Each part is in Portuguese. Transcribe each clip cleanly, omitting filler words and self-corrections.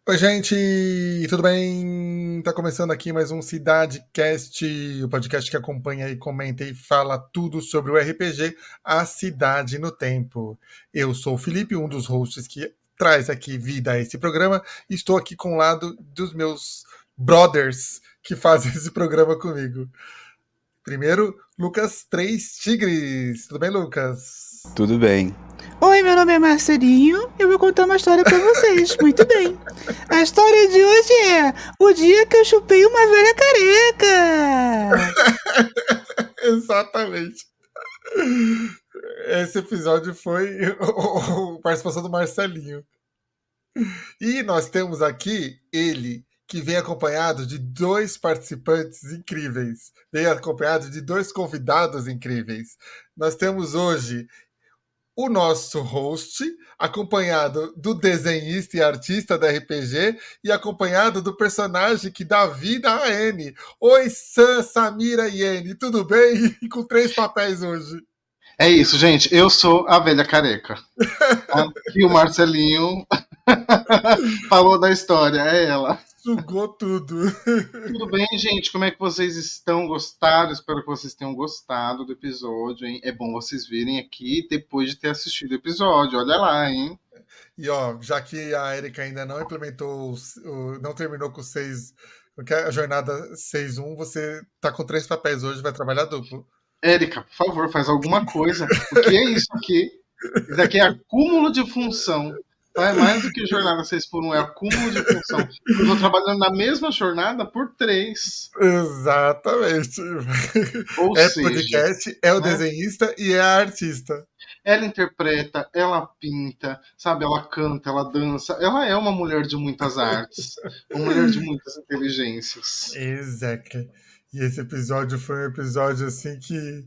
Oi, gente, tudo bem? Tá começando aqui mais um CidadeCast, o podcast que acompanha e comenta e fala tudo sobre o RPG A Cidade no Tempo. Eu sou o Felipe, um dos hosts que traz aqui vida a esse programa, e estou aqui com o lado dos meus brothers que fazem esse programa comigo. Primeiro, Lucas Três Tigres. Tudo bem, Lucas? Tudo bem. Oi, meu nome é Marcelinho. Eu vou contar uma história pra vocês. Muito bem. A história de hoje é o dia que eu chupei uma velha careca. Exatamente. Esse episódio foi a participação do Marcelinho. E nós temos aqui ele, que vem acompanhado de dois participantes incríveis. Vem acompanhado de dois convidados incríveis. Nós temos hoje o nosso host, acompanhado do desenhista e artista da RPG, e acompanhado do personagem que dá vida a N. Oi, Sam, Samira e N, tudo bem? E com três papéis hoje. É isso, gente. Eu sou a velha careca. E o Marcelinho falou da história, é ela. Sugou tudo. Tudo bem, gente? Como é que vocês estão? Gostaram? Espero que vocês tenham gostado do episódio, hein? É bom vocês virem aqui depois de ter assistido o episódio. Olha lá, hein? E ó, já que a Erika ainda não implementou, não terminou com seis, porque a jornada 6.1, você tá com três papéis hoje, vai trabalhar duplo. Érica, por favor, faz alguma coisa. Porque é isso aqui. Isso aqui é acúmulo de função. Tá? É mais do que jornada 6x1, é acúmulo de função. Eu estou trabalhando na mesma jornada por 3. Exatamente. Ou É seja, podcast, é o né? desenhista e é a artista. Ela interpreta, ela pinta, sabe? Ela canta, ela dança. Ela é uma mulher de muitas artes, uma mulher de muitas inteligências. Exactly. E esse episódio foi um episódio assim que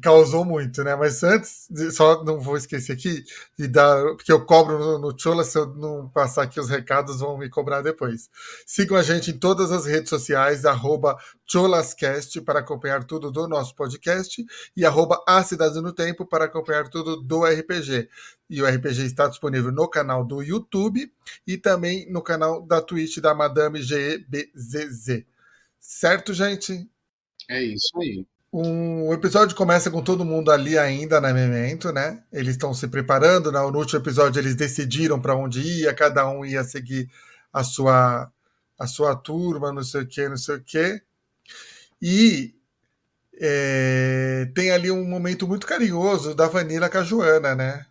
causou muito, né? Mas antes, só não vou esquecer aqui de dar, porque eu cobro no Chola, se eu não passar aqui os recados, vão me cobrar depois. Sigam a gente em todas as redes sociais, @cholascast para acompanhar tudo do nosso podcast e @A Cidade no Tempo para acompanhar tudo do RPG. E o RPG está disponível no canal do YouTube e também no canal da Twitch da Madame GBZZ. Certo, gente? É isso aí. O episódio começa com todo mundo ali ainda na Memento, né? Eles estão se preparando, né? No último episódio eles decidiram para onde ia, cada um ia seguir a sua a sua turma, não sei o que, não sei o que. E tem ali um momento muito carinhoso da Vanilla com a Joana, né?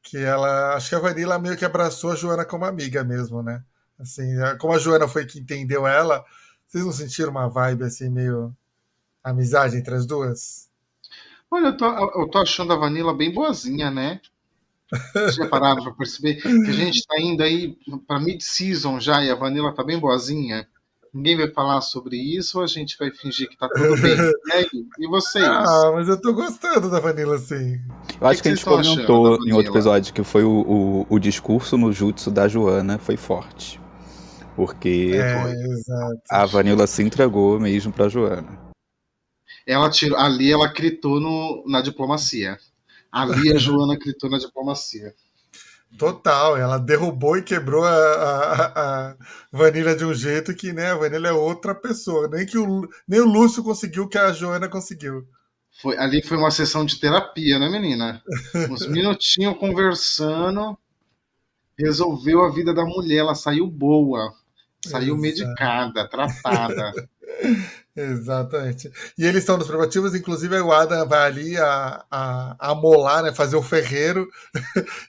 Que ela, acho que a Vanilla meio que abraçou a Joana como amiga mesmo, né? Assim, como a Joana foi que entendeu ela, vocês não sentiram uma vibe assim meio amizade entre as duas? Olha, eu tô achando a Vanilla bem boazinha, né? Vocês já pararam pra perceber que a gente tá indo aí pra mid-season já e a Vanilla tá bem boazinha? Ninguém vai falar sobre isso ou a gente vai fingir que tá tudo bem? E aí? E vocês? Ah, mas eu tô gostando da Vanilla, assim. Eu O que acho que que a vocês gente estão achando da comentou em outro Vanilla? episódio que foi o discurso no jutsu da Joana foi forte. Porque É, Foi. exato. a Vanilla se entregou mesmo pra Joana. Ela tirou, ali ela gritou na diplomacia. Ali a Joana gritou na diplomacia. Total, ela derrubou e quebrou a Vanilla de um jeito que, né, a Vanilla é outra pessoa. Nem o Lúcio conseguiu o que a Joana conseguiu. Ali foi uma sessão de terapia, né, menina? Uns minutinhos conversando, resolveu a vida da mulher. Ela saiu boa, saiu Exato. medicada, tratada. Exatamente. E eles estão nos preparativos, inclusive aí o Adam vai ali a amolar, né, fazer o ferreiro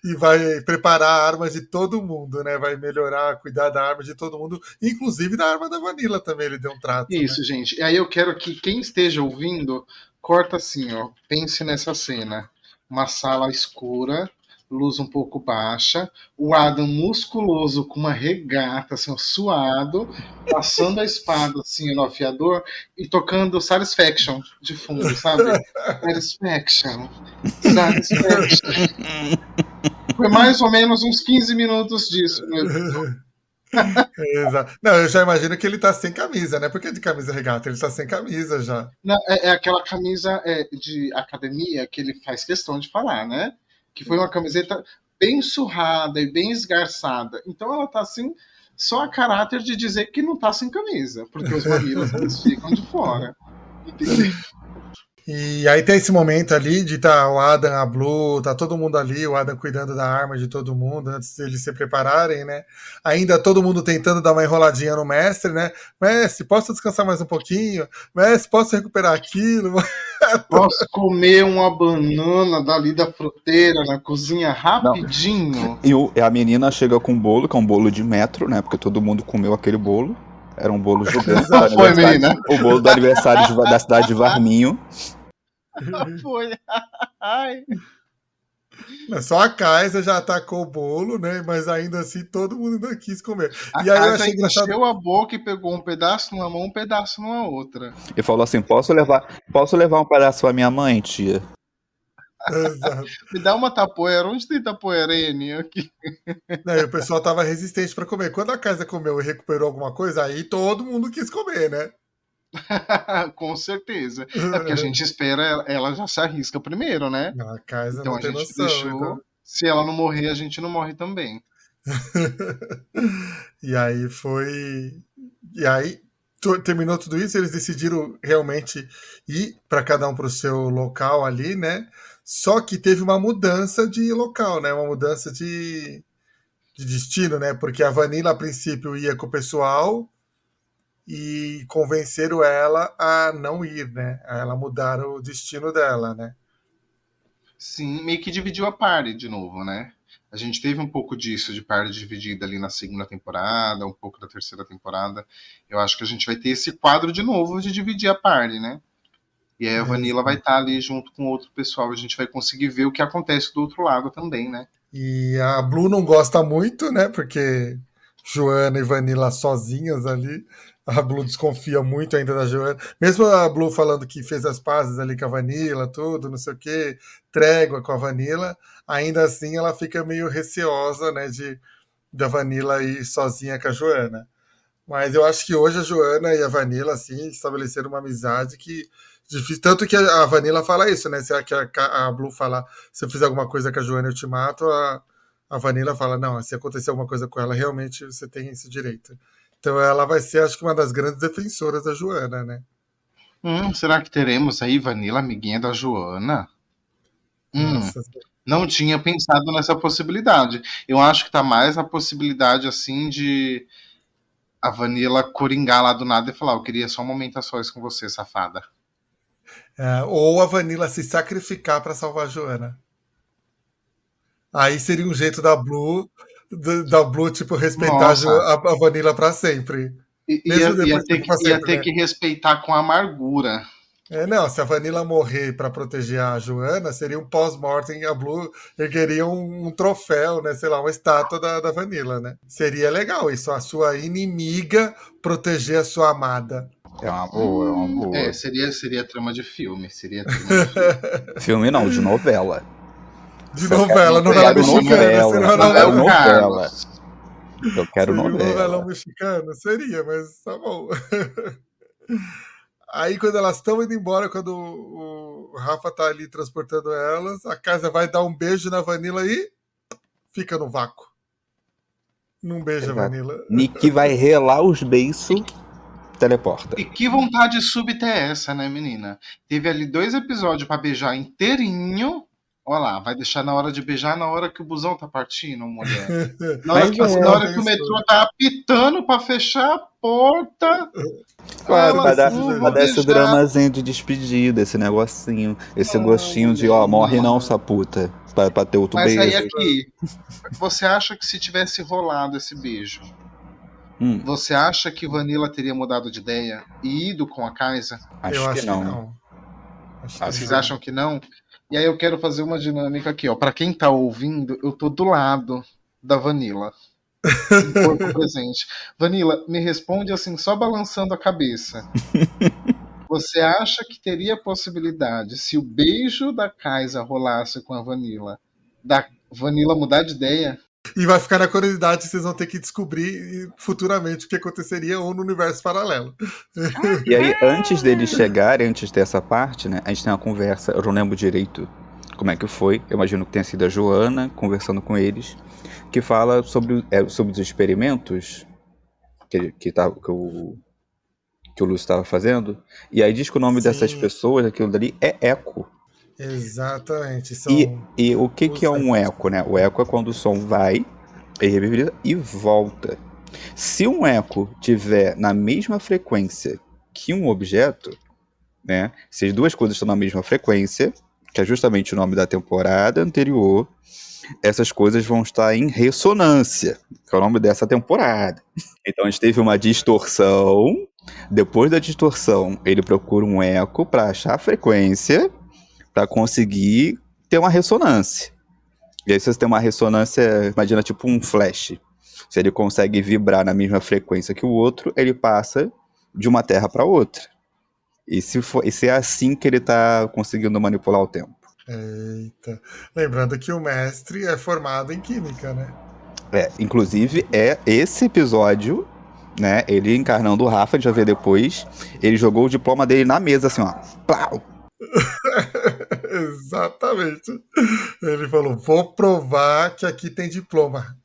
e vai preparar armas de todo mundo, né? Vai melhorar, cuidar da arma de todo mundo, inclusive da arma da Vanilla também, ele deu um trato, né? Isso, gente. E aí eu quero que quem esteja ouvindo, corta assim, ó. Pense nessa cena. Uma sala escura, luz um pouco baixa, o Adam musculoso com uma regata, assim, ó, suado, passando a espada assim no afiador e tocando Satisfaction de fundo, sabe? Satisfaction, Satisfaction. Foi mais ou menos uns 15 minutos disso no episódio. Exato. Não, eu já imagino que ele tá sem camisa, né? Porque de camisa regata, ele tá sem camisa já. Não, é aquela camisa de academia que ele faz questão de falar, né? Que foi uma camiseta. bem surrada e bem esgarçada. Então ela tá assim, só a caráter de dizer que não tá sem camisa, porque os mamilos eles ficam de fora. Entendeu? E aí tem esse momento ali de tá o Adam, a Blue, tá todo mundo ali, o Adam cuidando da arma de todo mundo antes deles se prepararem, né? Ainda todo mundo tentando dar uma enroladinha no mestre, né? Mestre, posso descansar mais um pouquinho? Mestre, posso recuperar aquilo? Posso comer uma banana dali da fruteira na cozinha Não. rapidinho? E a menina chega com um bolo, que é um bolo de metro, né? Porque todo mundo comeu aquele bolo. Era um bolo gigante. do Foi, aniversário- menina. O bolo do aniversário da cidade de Varminho. Foi. Ai. Só a Kaisa já atacou o bolo, né? Mas ainda assim todo mundo ainda quis comer. A E aí eu casa achei engraçado. encheu a boca e pegou um pedaço numa mão, um pedaço numa outra. E falou assim: posso levar um pedaço pra minha mãe, tia? Exato. Me dá uma tapoeira. Onde tem tapoeira, N? Aqui. Não, e o pessoal tava resistente para comer. Quando a Kaisa comeu e recuperou alguma coisa, aí todo mundo quis comer, né? Com certeza. É porque a gente espera ela já se arrisca primeiro, né? Não, a Kaisa Então não a tem gente noção. deixou. Então. Se ela não morrer, a gente não morre também. E aí foi. E aí terminou tudo isso, eles decidiram realmente ir para cada um para o seu local ali, né? Só que teve uma mudança de local, né? Uma mudança de destino, né? Porque a Vanilla a princípio ia com o pessoal e convenceram ela a não ir, né? A ela mudar o destino dela, né? Sim, meio que dividiu a party de novo, né? A gente teve um pouco disso de party dividida ali na segunda temporada, um pouco da terceira temporada. Eu acho que a gente vai ter esse quadro de novo de dividir a party, né? E aí a Vanilla vai estar ali junto com outro pessoal. A gente vai conseguir ver o que acontece do outro lado também, né? E a Blue não gosta muito, né? Porque Joana e Vanilla sozinhas ali. A Blue desconfia muito ainda da Joana. Mesmo a Blue falando que fez as pazes ali com a Vanilla, tudo, não sei o quê, trégua com a Vanilla, ainda assim ela fica meio receosa, né, da Vanilla ir sozinha com a Joana. Mas eu acho que hoje a Joana e a Vanilla, assim, estabeleceram uma amizade que difícil. Tanto que a Vanilla fala isso, né? Se a Blue fala, se eu fizer alguma coisa com a Joana, eu te mato, a Vanilla fala, não, se acontecer alguma coisa com ela, realmente você tem esse direito. Então ela vai ser, acho que, uma das grandes defensoras da Joana, né? Será que teremos aí Vanilla, amiguinha da Joana? Nossa. Não tinha pensado nessa possibilidade. Eu acho que tá mais na possibilidade, assim, de a Vanilla coringar lá do nada e falar, eu queria só um momento a sós com você, safada. Ou a Vanilla se sacrificar para salvar a Joana. Aí seria um jeito da Blue, tipo, respeitar a Vanilla para sempre. Mesmo depois Ia ter que respeitar com amargura. Não, se a Vanilla morrer para proteger a Joana, seria um pós-mortem, a Blue ergueria um troféu, né? Sei lá, uma estátua da Vanilla, né? Seria legal isso, a sua inimiga proteger a sua amada. É uma boa. Seria trama de filme. Seria trama de filme. Filme não, de novela. De novela mexicana. Novela. Eu quero novela. Novelão mexicano? Seria, mas tá bom. Aí quando elas estão indo embora, quando o Rafa tá ali transportando elas, a Kaisa vai dar um beijo na Vanilla e fica no vácuo. Não beija a Vanilla. Nick vai relar os beiços, teleporta. E que vontade súbita é essa, né, menina? Teve ali 2 episódios pra beijar inteirinho. Olha lá, vai deixar na hora de beijar na hora que o busão tá partindo, mulher. Na hora que o metrô tá apitando pra fechar a porta. Claro, vai dar esse dramazinho de despedida, esse negocinho, esse gostinho de, morre não, sua puta, pra ter outro beijo. Mas aí aqui, você acha que se tivesse rolado esse beijo, você acha que Vanilla teria mudado de ideia e ido com a Kaisa? Eu acho que não. Vocês acham que não? E aí eu quero fazer uma dinâmica aqui, ó. Pra quem tá ouvindo, eu tô do lado da Vanilla. Um corpo presente. Vanilla, me responde assim, só balançando a cabeça. Você acha que teria possibilidade, se o beijo da Kaisa rolasse com a Vanilla, da Vanilla mudar de ideia? E vai ficar na curiosidade, vocês vão ter que descobrir futuramente o que aconteceria ou no universo paralelo. E aí, antes deles chegarem, antes dessa parte, né, a gente tem uma conversa, eu não lembro direito como é que foi. Eu imagino que tenha sido a Joana conversando com eles, que fala sobre os experimentos que o Lúcio estava fazendo. E aí diz que o nome dessas Sim, pessoas, aquilo dali, é eco. exatamente. E o que é Os um ecos. eco, né? O eco é quando o som vai, é reverberado e volta. Se um eco tiver na mesma frequência que um objeto, né? Se as duas coisas estão na mesma frequência, que é justamente o nome da temporada anterior, essas coisas vão estar em ressonância, que é o nome dessa temporada. Então a gente teve uma distorção. Depois da distorção, ele procura um eco para achar a frequência, para conseguir ter uma ressonância. E aí, se você tem uma ressonância, imagina tipo um flash. Se ele consegue vibrar na mesma frequência que o outro, ele passa de uma terra para outra. E se é assim que ele está conseguindo manipular o tempo. Eita. Lembrando que o mestre é formado em química, né? Inclusive, esse episódio, né? Ele encarnando o Rafa, a gente vai ver depois. Ele jogou o diploma dele na mesa, assim, ó. Plau! Exatamente. Ele falou: vou provar que aqui tem diploma.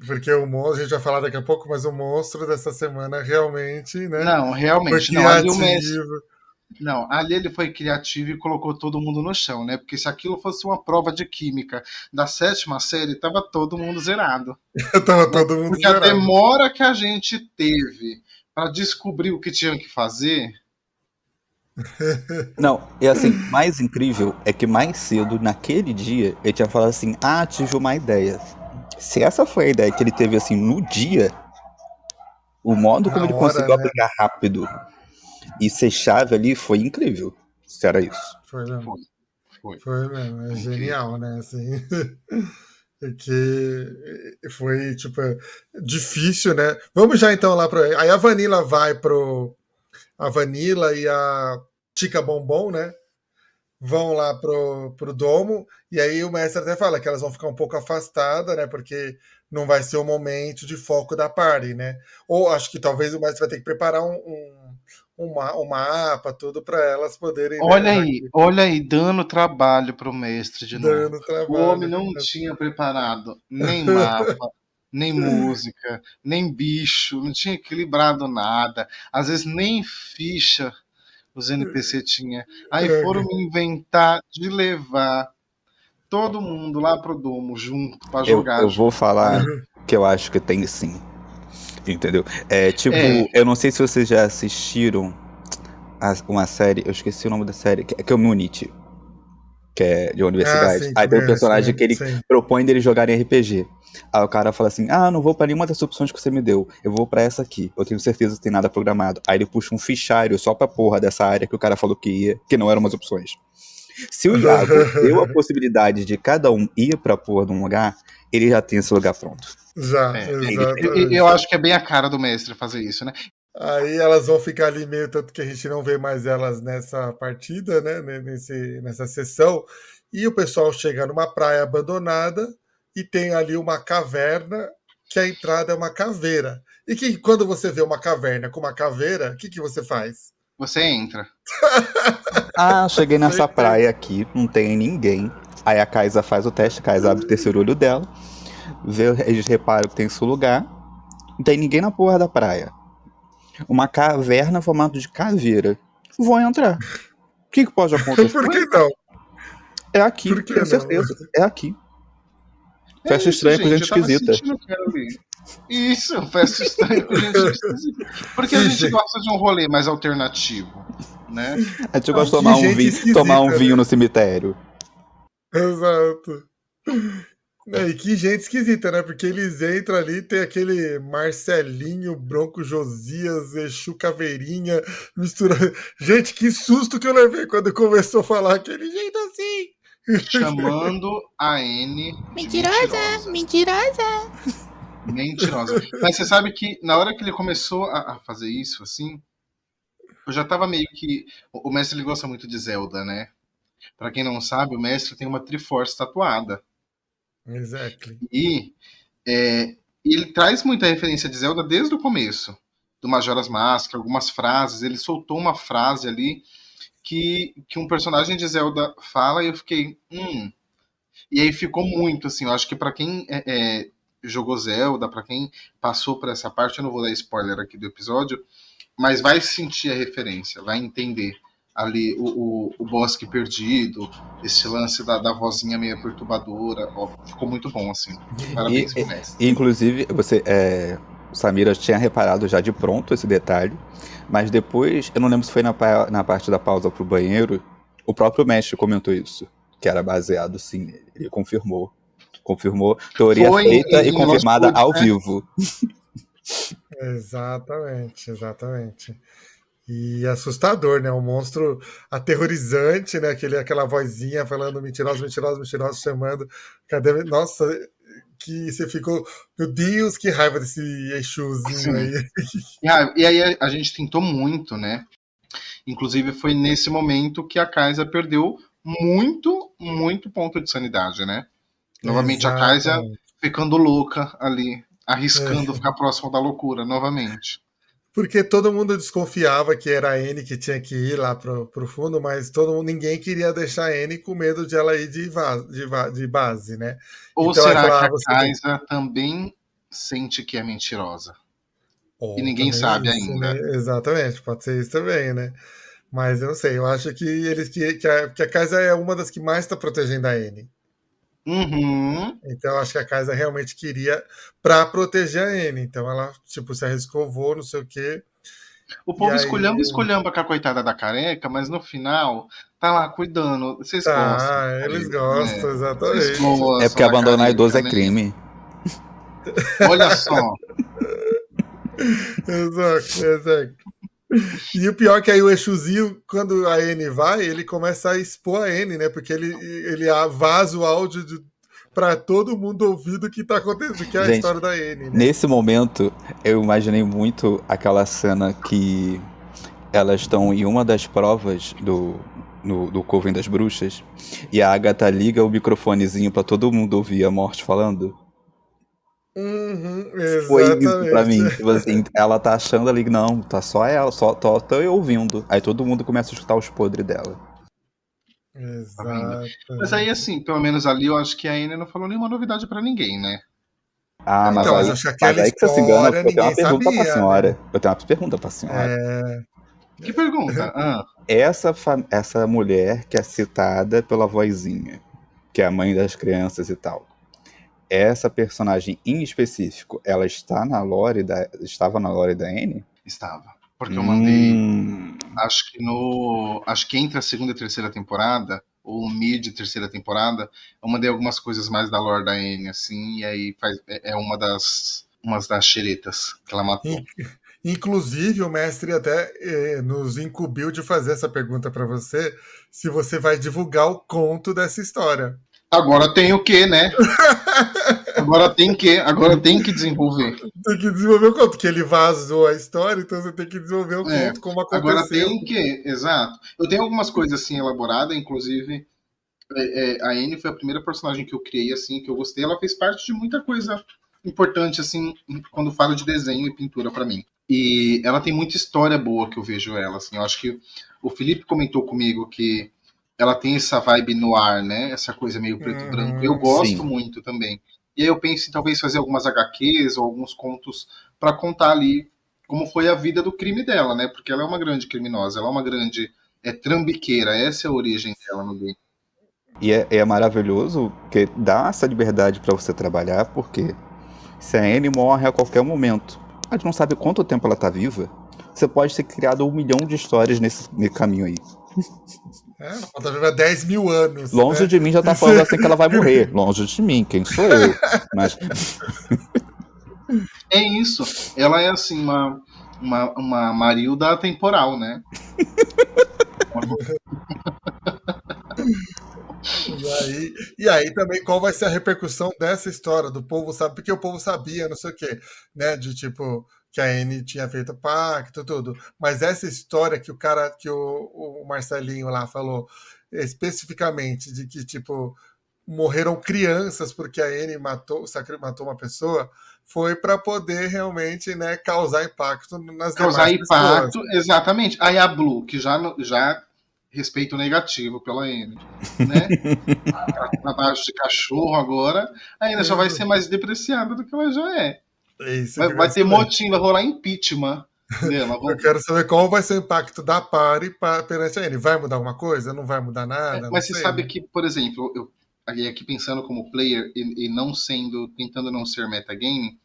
Porque o monstro, a gente vai falar daqui a pouco, mas o monstro dessa semana realmente, né? Não, Foi realmente, não. Ali o mestre. criativo. Não, ali ele foi criativo e colocou todo mundo no chão, né? Porque se aquilo fosse uma prova de química da sétima série, tava todo mundo zerado. Tava Né? todo mundo Porque a zerado. demora que a gente teve para descobrir o que tinha que fazer. Não, e assim, mais incrível é que mais cedo, naquele dia, ele tinha falado assim: ah, tive uma ideia. Se essa foi a ideia que ele teve assim no dia, o modo como Na ele hora, conseguiu né? aplicar rápido e ser chave ali foi incrível. Se era isso. Foi mesmo. Foi, foi. Foi mesmo. É Foi incrível. genial, né? Assim. Que foi, tipo, difícil, né? Vamos já então lá para. Aí a Vanilla vai pro. A Vanilla e a Tica Bombom, né? Vão lá pro domo, e aí o mestre até fala que elas vão ficar um pouco afastadas, né? Porque não vai ser o momento de foco da party, né? Ou acho que talvez o mestre vai ter que preparar um mapa, tudo para elas poderem, né? Já que Olha aí, dando trabalho pro mestre de novo. dando O homem trabalho. não tinha preparado nem mapa, nem música, nem bicho, não tinha equilibrado nada. Às vezes nem ficha os NPC tinha. Aí foram me inventar de levar todo mundo lá pro domo junto pra jogar Eu vou junto. falar que eu acho que tem sim. Entendeu? É tipo, É, eu não sei se vocês já assistiram uma série, eu esqueci o nome da série, que é Community, que é de Ah, universidade. sim, Aí tem um conheço, personagem né? que ele Sim. propõe deles jogarem RPG. Aí o cara fala assim: ah, não vou pra nenhuma das opções que você me deu. Eu vou pra essa aqui. Eu tenho certeza que tem nada programado. Aí ele puxa um fichário só pra porra dessa área que o cara falou que ia, que não eram umas opções. Se o Iago deu a possibilidade de cada um ir pra porra de um lugar, ele já tem esse lugar pronto. Já, eu exatamente. acho que é bem a cara do mestre fazer isso, né? Aí elas vão ficar ali meio, tanto que a gente não vê mais elas nessa partida, né? Nessa sessão. E o pessoal chega numa praia abandonada e tem ali uma caverna, que a entrada é uma caveira. E que quando você vê uma caverna com uma caveira, o que você faz? Você entra. Ah, cheguei nessa Sempre. praia aqui, não tem ninguém. Aí a Kaisa faz o teste, a Kaisa abre o terceiro olho dela, eles reparam que tem esse lugar, não tem ninguém na porra da praia. Uma caverna formada de caveira. Vou entrar. O que pode acontecer? Por que Ué, não? É aqui, Por que tenho não? certeza. É aqui. é Festa isso, estranha com gente. gente Eu tava esquisita. sentindo que era ali. Isso, festa estranha com gente esquisita. Porque a Que gente gente, gosta de um rolê mais alternativo, né? A gente Então, gosta de que tomar um gente vinho, tomar um esquisita, vinho né? no cemitério. Exato. E que gente esquisita, né? Porque eles entram ali, tem aquele Marcelinho, Bronco Josias, Exu Caveirinha, mistura. Gente, que susto que eu levei quando começou a falar aquele jeito assim. chamando a N de Mentirosa, mentirosa. mentirosa. Mentirosa. Mas você sabe que na hora que ele começou a fazer isso, assim, eu já tava meio que. O mestre ele gosta muito de Zelda, né? Pra quem não sabe, o mestre tem uma Triforce tatuada. Exactly. E ele traz muita referência de Zelda desde o começo. Do Majora's Mask, algumas frases. Ele soltou uma frase ali que um personagem de Zelda fala e eu fiquei, E aí ficou muito, assim, eu acho que pra quem jogou Zelda, pra quem passou por essa parte, eu não vou dar spoiler aqui do episódio, mas vai sentir a referência, vai entender ali o bosque perdido, esse lance da vozinha meio perturbadora, ó, ficou muito bom, assim. Parabéns pro mestre. Inclusive, Samira tinha reparado já de pronto esse detalhe, mas depois, eu não lembro se foi na parte da pausa pro banheiro, o próprio mestre comentou isso, que era baseado sim nele. Ele confirmou. Teoria Foi feita e em Lost confirmada Woods, ao né? vivo. Exatamente, exatamente. E assustador, né? Um monstro aterrorizante, né? Aquela vozinha falando mentirosa, mentirosa, mentirosa, chamando. Cadê? Nossa, que você ficou. Meu Deus, que raiva desse Exuzinho Sim. aí. E aí a gente tentou muito, né? Inclusive foi nesse momento que a Kaisa perdeu muito, muito ponto de sanidade, né? Novamente a Kaisa Exatamente. ficando louca ali, arriscando É. ficar próximo da loucura novamente. Porque todo mundo desconfiava que era a Anne que tinha que ir lá pro fundo, mas ninguém queria deixar a Anne com medo de ela ir de base, né? Ou Então aí será que falava, a você tem. Kaisa também sente que é mentirosa? E Ou ninguém também sabe isso, né? ainda. Exatamente, pode ser isso também, né? Mas eu não sei, eu acho que que a Kaisa é uma das que mais está protegendo a Anne. Uhum. Então eu acho que a Kaisa realmente queria para proteger a Anne. Então ela, tipo, se arriscou, vou, não sei o quê. O E povo aí. esculhamba com a coitada da careca, mas no final tá lá cuidando. Vocês gostam Tá, da eles careca, né? gostam, Vocês exatamente. É gostam porque da abandonar idoso careca, é né? crime. Olha só. Exato, exato. E o pior é que aí o Exuzinho, quando a N vai, ele começa a expor a N, né? Porque ele vaza o áudio para todo mundo ouvir do que tá acontecendo, que é a Gente, história da N, né? nesse momento, eu imaginei muito aquela cena que elas estão em uma das provas do Coven das Bruxas e a Agatha liga o microfonezinho pra todo mundo ouvir a Morte falando. Uhum, Foi isso pra exatamente. mim. Tipo assim, ela tá achando ali, não, tá só ela, só tô eu ouvindo. Aí todo mundo começa a escutar os podres dela. Tá vendo? Mas aí, Exatamente. assim, pelo menos ali, eu acho que a Anne não falou nenhuma novidade pra ninguém, né? Ah, Ela Então, mas tá. acho que mas aquela aí que você se engana, história porque eu tenho uma ninguém pergunta pra sabia, né? senhora. Eu tenho uma pergunta pra senhora. É... Que pergunta? Essa mulher que é citada pela vozinha, que é a mãe das crianças e tal. Essa personagem em específico, ela estava na lore da Anne? Estava. Porque eu mandei. Hum, Acho que entre a segunda e a terceira temporada, ou mid e terceira temporada, eu mandei algumas coisas mais da lore da Anne, assim, e aí é umas das xeretas que ela matou. Inclusive, o mestre até nos incumbiu de fazer essa pergunta para você, se você vai divulgar o conto dessa história. Agora tem o quê, né? Agora tem que desenvolver. Tem que desenvolver o conto, que ele vazou a história, então você tem que desenvolver o É, conto, como agora aconteceu. tem que, exato. Eu tenho algumas coisas assim elaboradas, inclusive a Anne foi a primeira personagem que eu criei assim, que eu gostei. Ela fez parte de muita coisa importante assim, quando falo de desenho e pintura para mim. E ela tem muita história boa que eu vejo ela assim. Eu acho que o Felipe comentou comigo que ela tem essa vibe no ar, né? Essa coisa meio preto e branco. Eu gosto sim. muito também. E aí eu penso em talvez fazer algumas HQs ou alguns contos para contar ali como foi a vida do crime dela, né? Porque ela é uma grande criminosa, ela é uma grande trambiqueira, essa é a origem dela no game. E é maravilhoso porque dá essa liberdade pra você trabalhar, porque se a Anne morre a qualquer momento, a gente não sabe quanto tempo ela tá viva, você pode ter criado 1 milhão de histórias nesse caminho aí. Ela pode viver 10 mil anos, Longe né? de mim já tá falando assim que ela vai morrer. Longe de mim, quem sou eu? Mas É isso. Ela é assim, uma Marilda atemporal, né? E aí também qual vai ser a repercussão dessa história do povo sabe, porque o povo sabia, não sei o quê, né, de tipo que a Anne tinha feito pacto, tudo. Mas essa história que o cara, que o Marcelinho lá falou especificamente de que tipo morreram crianças porque a Anne matou uma pessoa, foi para poder realmente, né, causar impacto nas Causar demais pessoas. impacto, exatamente. Aí a Blue, que já respeito negativo pela N, né? Trabalho de cachorro agora, a N já vai ser mais depreciada do que ela já é. Isso que eu Vai quero ter saber. motim, vai rolar impeachment dela. Eu quero saber qual vai ser o impacto da Party perante a N. Vai mudar alguma coisa? Não vai mudar nada? Não Mas você sei, sabe né? que, por exemplo, eu aqui pensando como player e não sendo, tentando não ser metagame,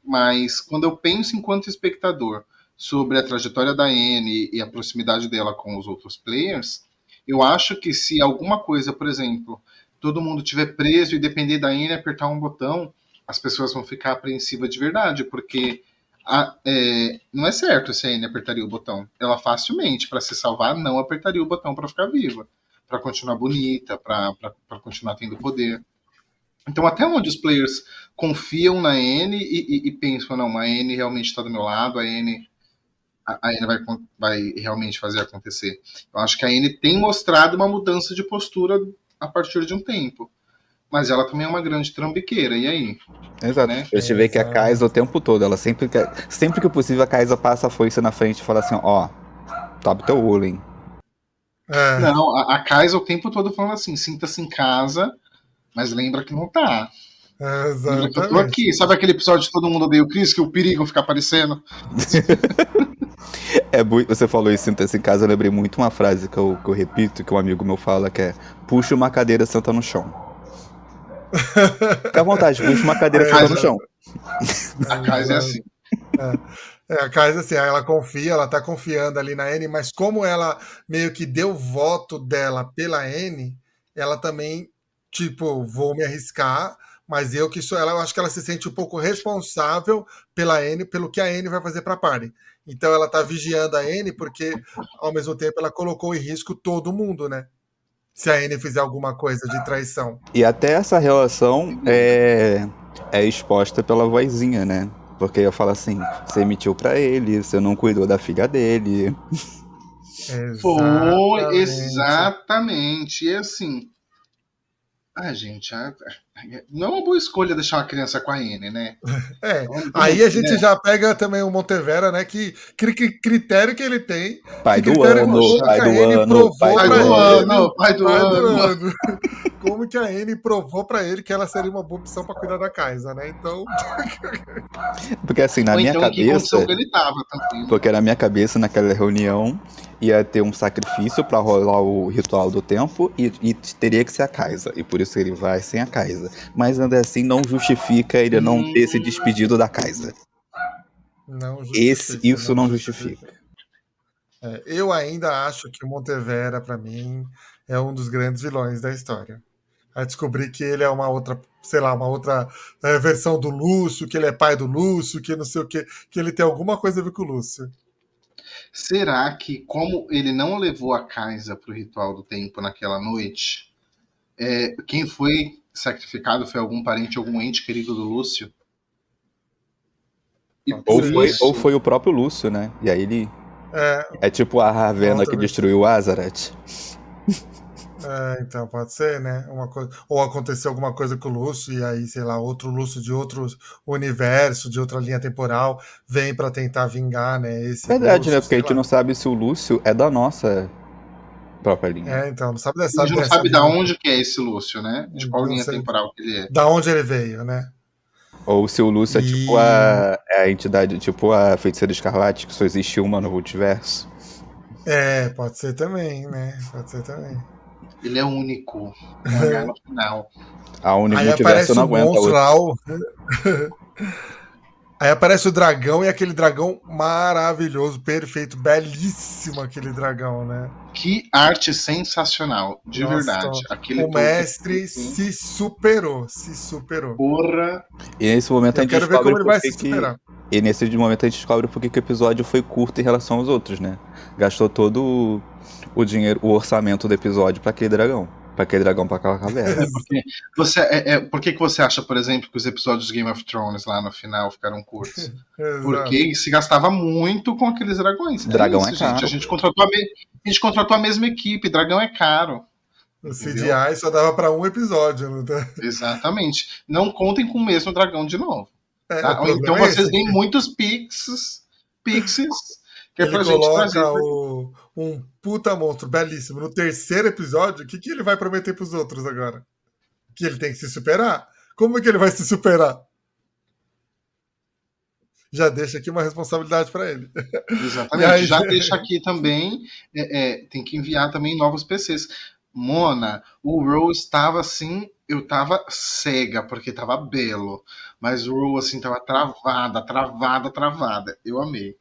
mas quando eu penso enquanto espectador sobre a trajetória da N e a proximidade dela com os outros players, eu acho que se alguma coisa, por exemplo, todo mundo tiver preso e depender da N apertar um botão, as pessoas vão ficar apreensivas de verdade, porque não é certo se a N apertaria o botão. Ela facilmente, para se salvar, não apertaria o botão para ficar viva, para continuar bonita, para continuar tendo poder. Então, até onde os players confiam na N e pensam, não, a N realmente está do meu lado, a N vai realmente fazer acontecer. Eu acho que a N tem mostrado uma mudança de postura a partir de um tempo. Mas ela também é uma grande trambiqueira, e aí? Exato. Né? A gente vê que a Kaisa o tempo todo, ela sempre que possível, a Kaisa passa a foice na frente e fala assim, ó, top teu olho, hein? Não, a Kaisa o tempo todo falando assim, sinta-se em casa, mas lembra que não tá. Lembra que eu tô aqui. Sabe aquele episódio de Todo Mundo Odeia o Chris, que o perigo fica aparecendo? Você falou isso, sinta-se em casa, eu lembrei muito uma frase que eu repito, que um amigo meu fala, que é, puxa uma cadeira, senta no chão. Fica à vontade, puxa uma cadeira, senta no chão. A Kaisa é assim. A Kaisa, assim, ela confia, ela tá confiando ali na N, mas como ela meio que deu voto dela pela N, ela também, tipo, vou me arriscar, mas eu acho que ela se sente um pouco responsável pela N, pelo que a N vai fazer pra party. Então ela tá vigiando a N porque, ao mesmo tempo, ela colocou em risco todo mundo, né? Se a N fizer alguma coisa de traição. E até essa relação é exposta pela vozinha, né? Porque eu falo assim, você mentiu pra ele, você não cuidou da filha dele. Foi, exatamente. E assim, gente, não é uma boa escolha deixar uma criança com a N, né? Aí a gente já pega também o Montevera, né? Que critério que ele tem. Pai que do critério ano, como pai que a do N ano, provou pai pra do ele. ano. Pai do ano. Como que a N provou pra ele que ela seria uma boa opção pra cuidar da Kaisa, né? Então. Porque assim, na Ou minha então em que condição cabeça. que ele tava também. Porque na minha cabeça, naquela reunião, ia ter um sacrifício pra rolar o ritual do tempo e teria que ser a Kaisa. E por isso ele vai sem a Kaisa. Mas ainda assim não justifica ele não ter se despedido da Kaisa. Não justifica. Isso não justifica. Eu ainda acho que o Montevera, pra mim, é um dos grandes vilões da história. A descobrir que ele é uma outra, sei lá, uma outra versão do Lúcio, que ele é pai do Lúcio, que não sei o que ele tem alguma coisa a ver com o Lúcio. Será que, como ele não levou a Kaisa pro ritual do tempo naquela noite, quem foi sacrificado foi algum parente, algum ente querido do Lúcio? E Ou foi o próprio Lúcio, né? E aí ele. É tipo a Ravena que destruiu o Azarat. Então pode ser, né? Ou aconteceu alguma coisa com o Lúcio, e aí, sei lá, outro Lúcio de outro universo, de outra linha temporal, vem pra tentar vingar, né? Esse Verdade, Lúcio, né? Porque a sei gente lá. não sabe se o Lúcio é da nossa própria linha. Então, não sabe a gente não dessa sabe de linha. onde que é esse Lúcio, né? De qual Não linha sei temporal que ele é. da onde ele veio, né? Ou se o Lúcio é tipo a entidade, tipo a Feiticeira Escarlate, que só existe uma no multiverso. Pode ser também, né? Pode ser também. Ele é único. H no final. A única Aí multiverso aparece não o aguenta monstro outra. lá. Aí aparece o dragão, e aquele dragão maravilhoso, perfeito, belíssimo aquele dragão, né? Que arte sensacional, de verdade. Aquele o mestre se superou. Porra. E nesse momento a gente quero ver descobre como ele vai se superar. E nesse momento a gente descobre por que o episódio foi curto em relação aos outros, né? Gastou todo o dinheiro, o orçamento do episódio pra aquele dragão. Pra aquele dragão, pra aquela caverna. Por que você acha, por exemplo, que os episódios de Game of Thrones lá no final ficaram curtos? Porque se gastava muito com aqueles dragões. Dragão isso, é caro. Gente. A gente contratou a mesma equipe, dragão é caro. O CGI só dava pra um episódio, não tá? Exatamente. Não contem com o mesmo dragão de novo. Tá? Ou então é vocês têm muitos pixies Que é Ele pra gente trazer. coloca um puta monstro belíssimo no terceiro episódio. O que ele vai prometer pros outros agora? Que ele tem que se superar? Como é que ele vai se superar? Já deixa aqui uma responsabilidade pra ele. E Exatamente. aí, Já deixa aqui também, tem que enviar também novos PCs. Mona, o Raw estava assim, eu tava cega, porque tava belo. Mas o Raw, assim, tava travada. Eu amei.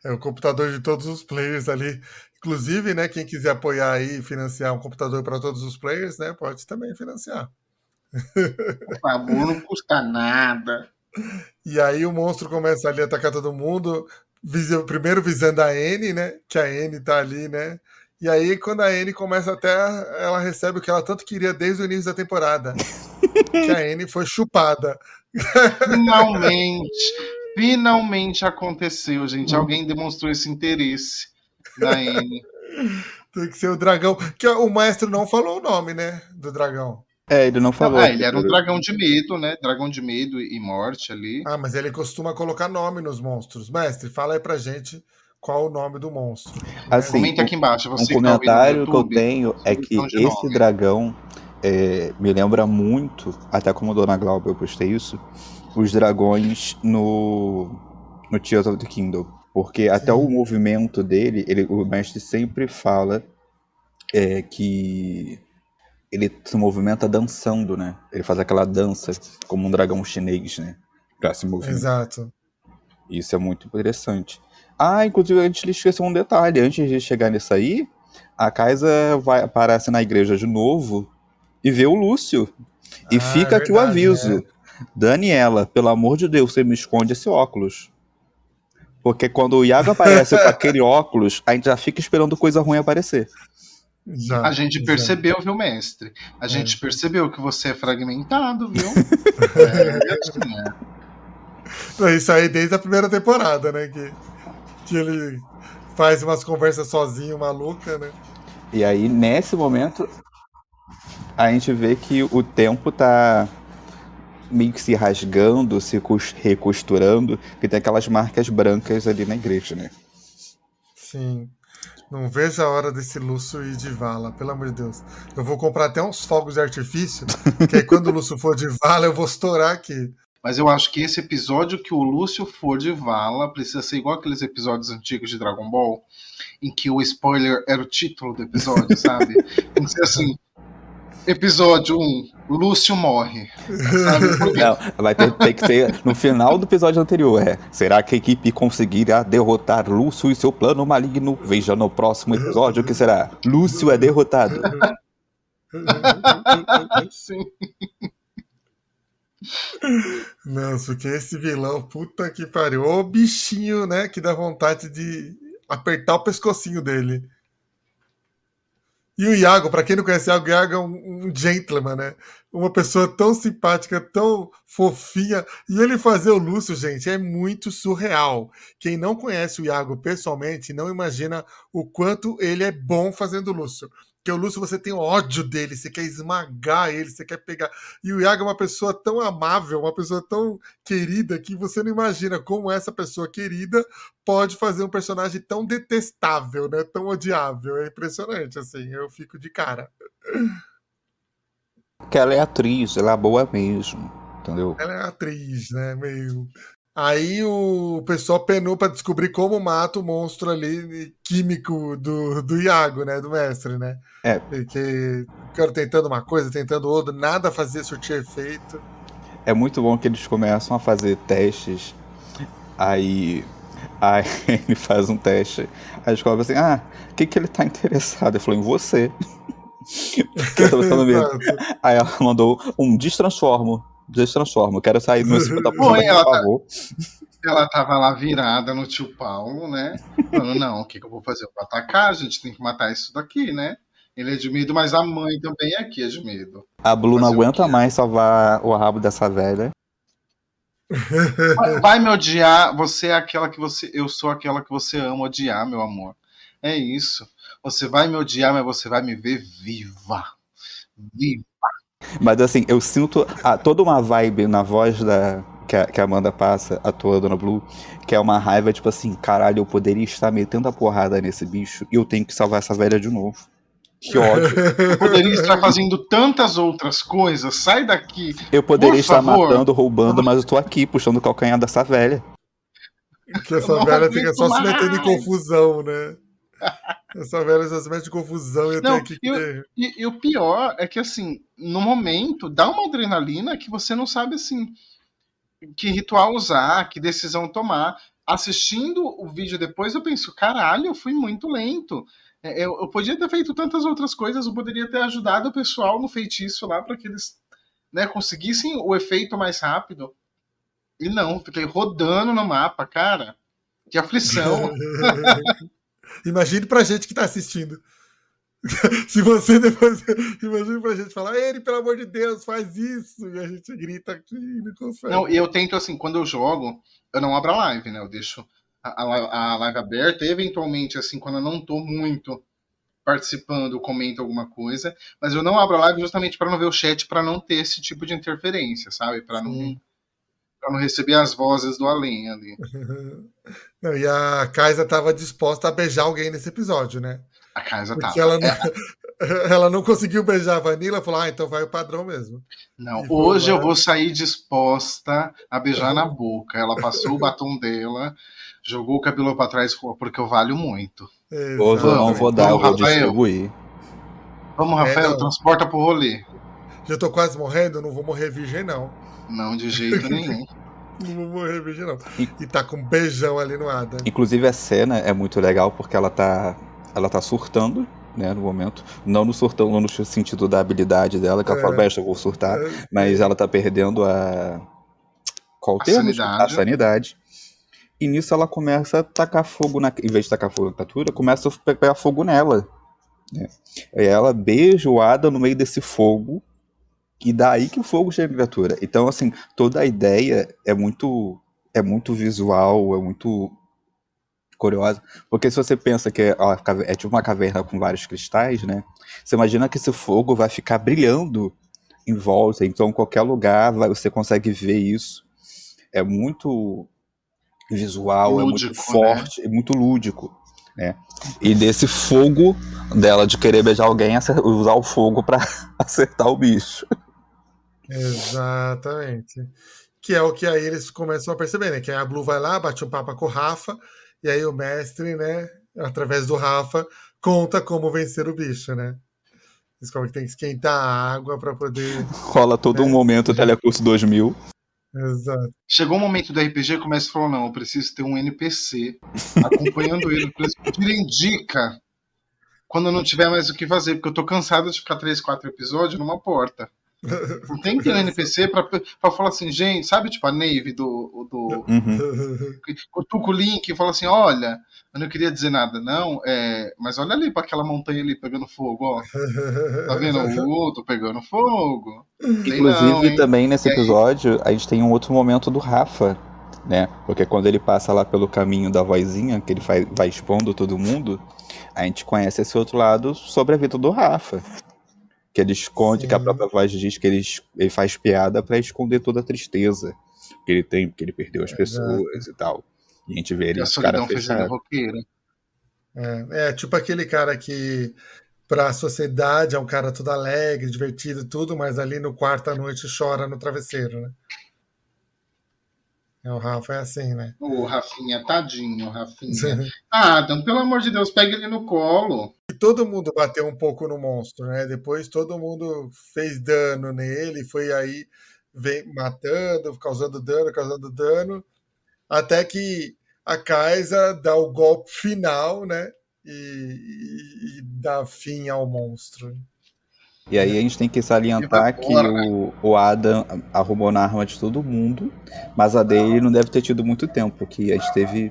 é o computador de todos os players ali. Inclusive, né, quem quiser apoiar aí e financiar um computador para todos os players, né, pode também financiar. Por favor, não custa nada. E aí o monstro começa ali a atacar todo mundo, primeiro visando a Anne, né, que a Anne tá ali, né. E aí quando a Anne começa até, ela recebe o que ela tanto queria desde o início da temporada, que a Anne foi chupada. Finalmente aconteceu, gente. Alguém demonstrou esse interesse na Anne. Tem que ser o dragão, que o mestre não falou o nome, né, do dragão. Ele não falou. Ele era um dragão de medo, né? Dragão de medo e morte ali. Ah, mas ele costuma colocar nome nos monstros. Mestre, fala aí pra gente qual o nome do monstro. Assim, Comenta aqui embaixo. um Você que tá ouvindo no comentário que eu YouTube, tenho é sugestão que de esse nome. dragão me lembra muito, até como a Dona Glauber eu postei isso, os dragões no Tears of the Kingdom. Porque até o movimento dele, o mestre sempre fala que ele se movimenta dançando, né? Ele faz aquela dança como um dragão chinês, né? Pra se movimentar. Exato. Isso é muito interessante. Inclusive a gente esqueceu um detalhe. Antes de chegar nisso aí, a Kaisa aparece na igreja de novo e vê o Lúcio. E fica aqui o verdade, aviso. né? Daniela, pelo amor de Deus, você me esconde esse óculos. Porque quando o Iago aparece com aquele óculos, a gente já fica esperando coisa ruim aparecer. A gente percebeu, viu, mestre? A gente percebeu que você é fragmentado, viu? Isso aí desde a primeira temporada, né? Que ele faz umas conversas sozinho, maluca, né? E aí, nesse momento, a gente vê que o tempo tá meio que se rasgando, se recosturando, que tem aquelas marcas brancas ali na igreja, né? Sim. Não vejo a hora desse Lúcio ir de vala, pelo amor de Deus. Eu vou comprar até uns fogos de artifício, que aí quando o Lúcio for de vala, eu vou estourar aqui. Mas eu acho que esse episódio que o Lúcio for de vala precisa ser igual aqueles episódios antigos de Dragon Ball, em que o spoiler era o título do episódio, sabe? Tem que ser assim, episódio 1, Lúcio morre. Sabe? Não, vai ter que ser no final do episódio anterior. Será que a equipe conseguirá derrotar Lúcio e seu plano maligno? Veja no próximo episódio o que será. Lúcio é derrotado. Sim. Não, porque esse vilão, puta que pariu. Ô bichinho, né? Que dá vontade de apertar o pescocinho dele. E o Iago, pra quem não conhece o Iago é um gentleman, né? Uma pessoa tão simpática, tão fofinha. E ele fazer o Lúcio, gente, é muito surreal. Quem não conhece o Iago pessoalmente não imagina o quanto ele é bom fazendo o Lúcio. Porque o Lúcio, você tem ódio dele, você quer esmagar ele, você quer pegar. E o Iago é uma pessoa tão amável, uma pessoa tão querida, que você não imagina como essa pessoa querida pode fazer um personagem tão detestável, né? Tão odiável. É impressionante, assim. Eu fico de cara. Porque ela é atriz, ela é boa mesmo, entendeu? Ela é atriz, né? Meio. Aí o pessoal penou pra descobrir como mata o monstro ali químico do Iago, né? Do mestre, né? Porque o cara tentando uma coisa, tentando outra, nada fazia surtir efeito. É muito bom que eles começam a fazer testes. Aí ele faz um teste. Aí descobre assim, o que ele tá interessado? Ele falou, em você. Porque eu tava medo. Aí ela mandou um destransformo. Quero sair no 50% daqui, por favor. Ela tava lá virada no tio Paulo, né? Falando, não, o que eu vou fazer? Eu vou atacar, a gente tem que matar isso daqui, né? Ele é de medo, mas a mãe também aqui é de medo. A Blue não aguenta mais salvar o rabo dessa velha. Vai me odiar, você é aquela que você. Eu sou aquela que você ama odiar, meu amor. É isso. Você vai me odiar, mas você vai me ver viva. Viva. Mas assim, eu sinto toda uma vibe na voz que a Amanda passa, a tua Dona Blue, que é uma raiva, tipo assim, caralho, eu poderia estar metendo a porrada nesse bicho e eu tenho que salvar essa velha de novo. Que ódio. Eu poderia estar fazendo tantas outras coisas. Sai daqui. Eu poderia Por estar favor. matando, roubando, mas eu tô aqui puxando o calcanhar dessa velha. Que essa velha fica só se metendo em mais. confusão, né? Essa velha só se mete em confusão e eu tenho Não, aqui e o pior é que, assim, no momento, dá uma adrenalina que você não sabe, assim, que ritual usar, que decisão tomar. Assistindo o vídeo depois, eu penso, caralho, eu fui muito lento. Eu podia ter feito tantas outras coisas, eu poderia ter ajudado o pessoal no feitiço lá para que eles, né, conseguissem o efeito mais rápido. E não, fiquei rodando no mapa, cara. Que aflição. Imagine pra gente que tá assistindo. Se você depois. Imagine pra gente falar, ele, pelo amor de Deus, faz isso. E a gente grita aqui e não consegue. Não, eu tento, assim, quando eu jogo, eu não abro a live, né? Eu deixo a live aberta. E, eventualmente, assim, quando eu não tô muito participando, eu comento alguma coisa. Mas eu não abro a live justamente para não ver o chat, para não ter esse tipo de interferência, sabe? Para não receber as vozes do além ali. Não, e a Kaisa tava disposta a beijar alguém nesse episódio, né? A casa Porque tava. ela não conseguiu beijar a Vanilla, falou, então vai o padrão mesmo. Não, E hoje foi eu lá. vou sair disposta a beijar na boca. Ela passou o batom dela, jogou o cabelo pra trás, porque eu valho muito. Hoje eu não vou dar, eu vou Rafael. distribuir. Vamos, Rafael, não. transporta pro rolê. Já tô quase morrendo, não vou morrer virgem, não. Não, de jeito nenhum. Não vou morrer virgem, não. E tá com um beijão ali no Adam. Inclusive a cena é muito legal porque ela tá surtando, né, no momento. Não no surtando no sentido da habilidade dela, que ela fala, eu vou surtar, mas ela tá perdendo qual o termo? A sanidade. E nisso ela começa a tacar fogo em vez de tacar fogo na criatura, começa a pegar fogo nela. Né? E ela beija o Adam no meio desse fogo, e daí que o fogo chega na criatura. Então, assim, toda a ideia é muito visual, é muito curiosa. Porque se você pensa que é tipo uma caverna com vários cristais, né? Você imagina que esse fogo vai ficar brilhando em volta. Então, em qualquer lugar você consegue ver isso. É muito visual, lúdico, é muito forte, é muito lúdico. Né? E desse fogo dela de querer beijar alguém, usar o fogo para acertar o bicho. Exatamente. Que é o que aí eles começam a perceber, né? Que aí a Blue vai lá, bate um papo com o Rafa, e aí o mestre, né, através do Rafa, conta como vencer o bicho, né? Descobre que tem que esquentar a água para poder... Rola todo um momento Telecurso 2000. Exato. Chegou o momento do RPG, o mestre falou, não, eu preciso ter um NPC acompanhando ele, para eles pedirem dica quando eu não tiver mais o que fazer, porque eu tô cansado de ficar 3, 4 episódios numa porta. Não tem que ter um NPC pra falar assim, gente, sabe, tipo a Navy do cutuca o Link e fala assim, olha, eu não queria dizer nada, não, mas olha ali pra aquela montanha ali pegando fogo, ó. Tá vendo? Tô pegando fogo. Inclusive, também nesse episódio, a gente tem um outro momento do Rafa, né? Porque quando ele passa lá pelo caminho da vozinha, que ele vai expondo todo mundo, a gente conhece esse outro lado sobre a vida do Rafa. Que ele esconde, Sim. Que a própria voz diz que ele faz piada pra esconder toda a tristeza que ele tem, porque ele perdeu as pessoas e tal. E a gente vê ele de cara fechado. Tipo aquele cara que pra sociedade é um cara todo alegre, divertido, tudo, mas ali no quarto à noite chora no travesseiro, né? O Rafa é assim, né? O Rafinha, tadinho, Rafinha. Adam, pelo amor de Deus, pega ele no colo. E todo mundo bateu um pouco no monstro, né? Depois todo mundo fez dano nele, foi aí vem matando, causando dano, até que a Kaisa dá o golpe final, né? E dá fim ao monstro. E aí a gente tem que salientar que o Adam arrumou na arma de todo mundo, mas a dele não deve ter tido muito tempo, porque a gente teve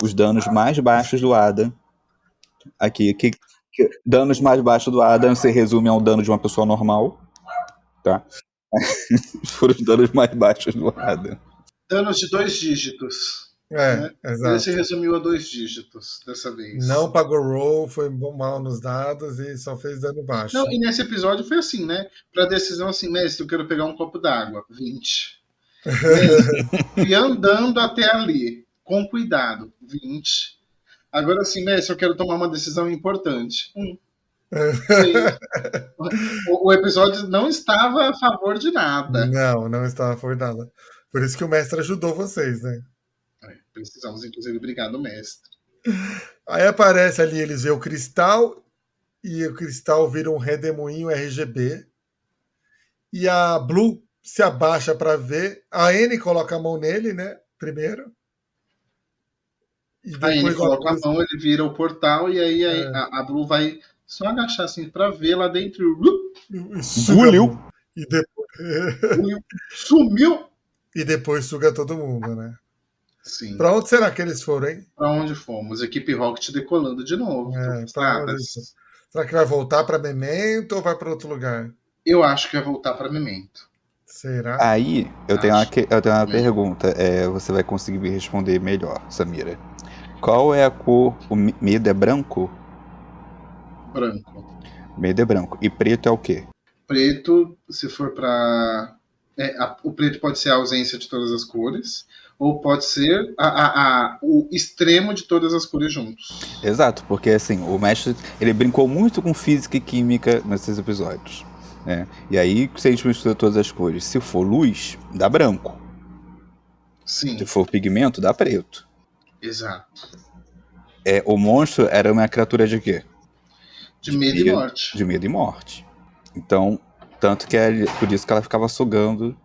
os danos mais baixos do Adam. Aqui, danos mais baixos do Adam se resume ao dano de uma pessoa normal, tá? Foram os danos mais baixos do Adam. Danos de 2 dígitos. Né? Exato. Ele se resumiu a 2 dígitos dessa vez. Não pagou roll, foi mal nos dados e só fez dano baixo. Não, e nesse episódio foi assim, né? Pra decisão assim, mestre, eu quero pegar um copo d'água. 20. Mestre, fui andando até ali, com cuidado. 20. Agora sim, mestre, eu quero tomar uma decisão importante. 6. O episódio não estava a favor de nada. Não, não estava por nada. Por isso que o mestre ajudou vocês, né? Precisamos, inclusive, brigar do mestre. Aí aparece ali, eles vê o cristal, e o cristal vira um redemoinho RGB. E a Blue se abaixa para ver. A Anne coloca a mão nele, né? Primeiro. E Aí ele depois a coloca a Blue. mão, ele vira o portal, e aí a Blue vai só agachar assim pra ver lá dentro. E suga a mão. Sumiu! E depois suga todo mundo, né? Sim. Pra onde será que eles foram, hein? Pra onde fomos? Equipe Rocket decolando de novo. Será que vai voltar pra Memento ou vai pra outro lugar? Eu acho que vai voltar pra Memento. Será? Aí, eu tenho uma pergunta. Você vai conseguir me responder melhor, Samira. Qual é a cor? O medo é branco? Branco. Medo é branco. E preto é o quê? Preto, se for pra... o preto pode ser a ausência de todas as cores, ou pode ser o extremo de todas as cores juntos. Exato, porque assim, o mestre ele brincou muito com física e química nesses episódios. Né? E aí, se a gente mistura todas as cores, se for luz, dá branco. Sim. Se for pigmento, dá preto. Exato. O monstro era uma criatura de quê? De medo e morte. De medo e morte. Então, tanto que por isso que ela ficava sugando.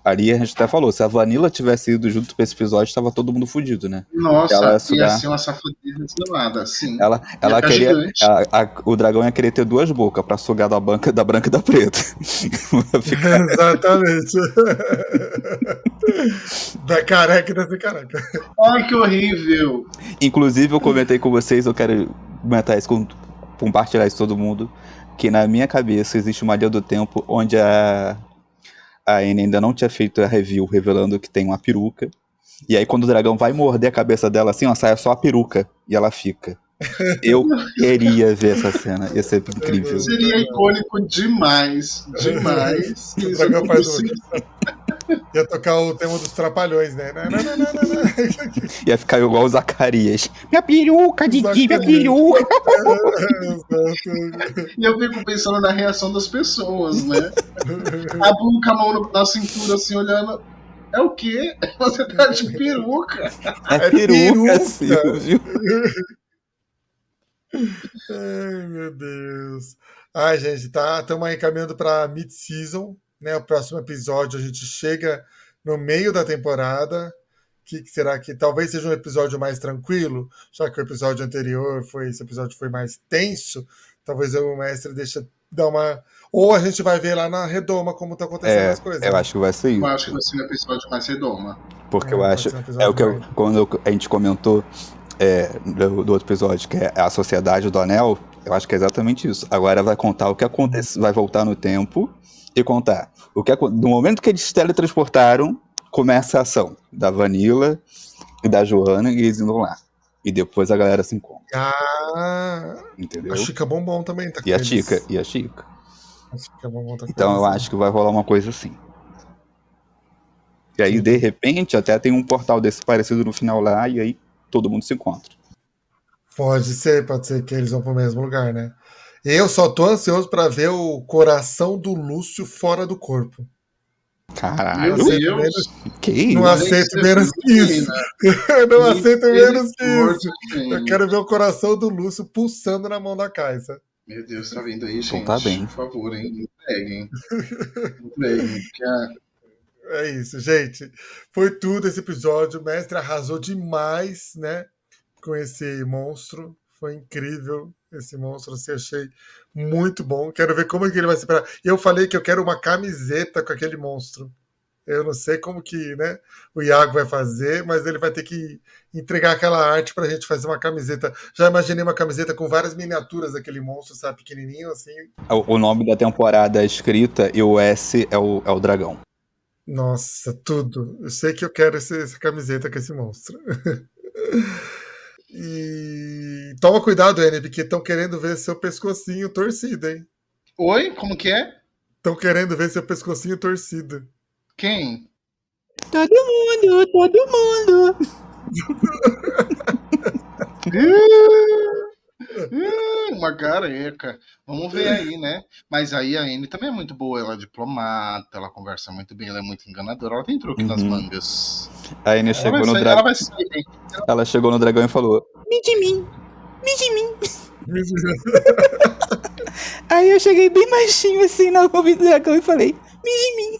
Ali a gente até falou, se a Vanilla tivesse ido junto pra esse episódio, tava todo mundo fudido, né? Nossa, ia ser uma safadeza desnamada, sim. Ela queria. O dragão ia querer ter duas bocas pra sugar da branca e da preta. Exatamente. Da careca e da sem careca. Ai, que horrível! Inclusive, eu comentei com vocês, eu quero comentar isso, compartilhar isso com todo mundo, que na minha cabeça existe uma linha do tempo onde a Anne ainda não tinha feito a review revelando que tem uma peruca. E aí quando o dragão vai morder a cabeça dela assim, ó, sai só a peruca e ela fica. Eu queria ver essa cena, ia ser incrível. Seria icônico demais. Demais. O dragão faz ia tocar o tema dos Trapalhões, né? Ia ficar igual o Zacarias. Minha peruca, Didi, minha peruca. E eu fico pensando na reação das pessoas, né? A Blue com a mão na cintura, assim, olhando. É o quê? Você tá de peruca? É peruca, Silvio. Ai, meu Deus. Ai, gente, estamos aí caminhando para mid-season, né? O próximo episódio a gente chega no meio da temporada. Que será que talvez seja um episódio mais tranquilo, já que o episódio anterior esse episódio foi mais tenso. Talvez o mestre deixa dar uma. Ou a gente vai ver lá na redoma como tá acontecendo as coisas. Eu acho que vai ser isso. Eu acho que vai ser um episódio mais redoma. Porque eu acho. Quando a gente comentou do outro episódio, que é a Sociedade do Anel, eu acho que é exatamente isso. Agora vai contar o que aconteceu, vai voltar no tempo e contar do momento que eles se teletransportaram, começa a ação da Vanilla e da Joana e eles indo lá. E depois a galera se encontra. Entendeu? A Chica Bombom também tá com eles. E a Chica. A Chica Bombom tá com então eu acho que vai rolar uma coisa assim. E aí, de repente, até tem um portal desse parecido no final lá, e aí todo mundo se encontra. Pode ser que eles vão pro mesmo lugar, né? Eu só tô ansioso pra ver o coração do Lúcio fora do corpo. Caralho, que isso? Não aceito menos que isso. Eu não aceito menos que isso. Eu quero ver o coração do Lúcio pulsando na mão da Kaisa. Meu Deus, tá vendo aí, gente? Então tá bem. Por favor, hein? Entreguem. É isso, gente. Foi tudo esse episódio. O mestre arrasou demais, né? Com esse monstro. Foi incrível esse monstro. Assim, achei muito bom. Quero ver como que ele vai se separar. E eu falei que eu quero uma camiseta com aquele monstro. Eu não sei como que, né, o Iago vai fazer, mas ele vai ter que entregar aquela arte pra gente fazer uma camiseta. Já imaginei uma camiseta com várias miniaturas daquele monstro, sabe? Pequenininho, assim. O nome da temporada é escrita e o S é o dragão. Nossa, tudo. Eu sei que eu quero essa camiseta com esse monstro. E toma cuidado, Anne, porque estão querendo ver seu pescocinho torcido, hein? Oi? Como que é? Estão querendo ver seu pescocinho torcido. Quem? Todo mundo. Uma careca. Vamos ver aí, né? Mas aí a Anne também é muito boa. Ela é diplomata, ela conversa muito bem, ela é muito enganadora. Ela tem truque nas Uhum. mangas. A Anya chegou no dragão. Ela vai sair bem. Ela chegou no dragão e falou: Me de mim. Aí eu cheguei bem baixinho assim no ouvido do dragão e falei: Me de mim.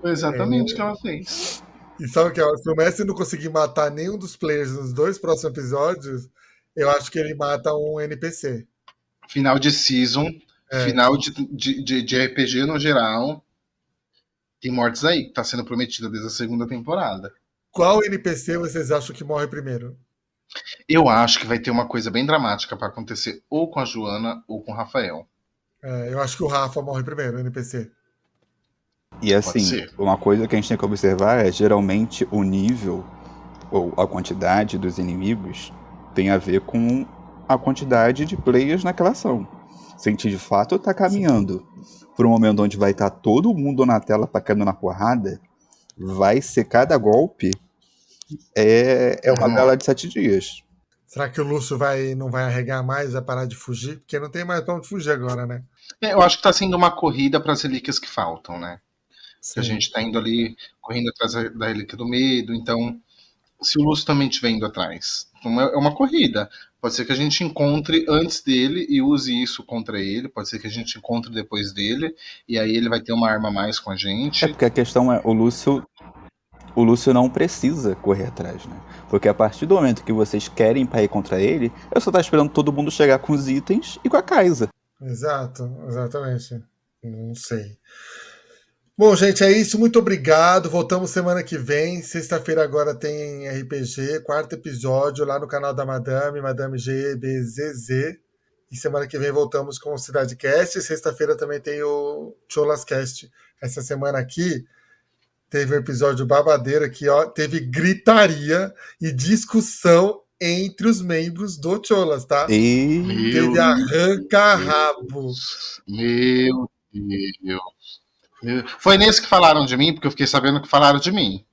Foi exatamente o que ela fez. E sabe o que? Se o Messi não conseguir matar nenhum dos players nos 2 próximos episódios, eu acho que ele mata um NPC. Final de season, É. final de RPG no geral. Tem mortes aí, que tá sendo prometida desde a segunda temporada. Qual NPC vocês acham que morre primeiro? Eu acho que vai ter uma coisa bem dramática pra acontecer ou com a Joana ou com o Rafael. Eu acho que o Rafa morre primeiro, o NPC. E assim, ser. uma coisa que a gente tem que observar é geralmente o nível ou a quantidade dos inimigos tem a ver com a quantidade de players naquela ação. Se a gente de fato tá caminhando por um momento onde vai estar todo mundo na tela tacando na porrada, vai ser cada golpe é uma bela de 7 dias. Será que o Lúcio não vai arregar mais, vai parar de fugir? Porque não tem mais pra onde fugir agora, né? Eu acho que tá sendo uma corrida para as relíquias que faltam, né? Que a Sim. gente tá indo ali, correndo atrás da relíquia do medo. Então, se o Lúcio também estiver indo atrás, então é uma corrida. Pode ser que a gente encontre antes dele e use isso contra ele. Pode ser que a gente encontre depois dele. E aí ele vai ter uma arma a mais com a gente. É porque a questão é, o Lúcio não precisa correr atrás, né? Porque a partir do momento que vocês querem pra ir contra ele, eu só tá esperando todo mundo chegar com os itens e com a Kaisa. Exato, exatamente. Não sei. Bom, gente, é isso. Muito obrigado. Voltamos semana que vem. Sexta-feira agora tem RPG, 4º episódio lá no canal da Madame GBZZ. E semana que vem voltamos com o Cidade Cast. Sexta-feira também tem o Cholas Cast. Essa semana aqui teve um episódio babadeiro aqui, ó. Teve gritaria e discussão entre os membros do Cholas, tá? E Teve arranca-rabo. Meu Deus. Foi nesse que falaram de mim, porque eu fiquei sabendo que falaram de mim.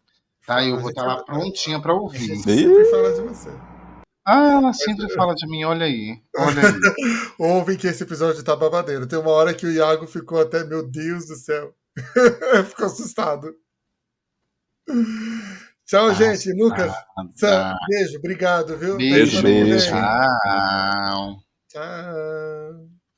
Tá? Eu vou estar lá prontinha pra A ouvir. gente sempre fala de você. Ah, ela sempre fala de mim, olha aí. Olha aí. Ouvem que esse episódio tá babadeiro. Tem uma hora que o Iago ficou até, meu Deus do céu. Ficou assustado. Tchau, gente. Lucas, Sam, beijo. Obrigado, viu? Até Beijo, semana que vem. beijo. tchau. Tchau.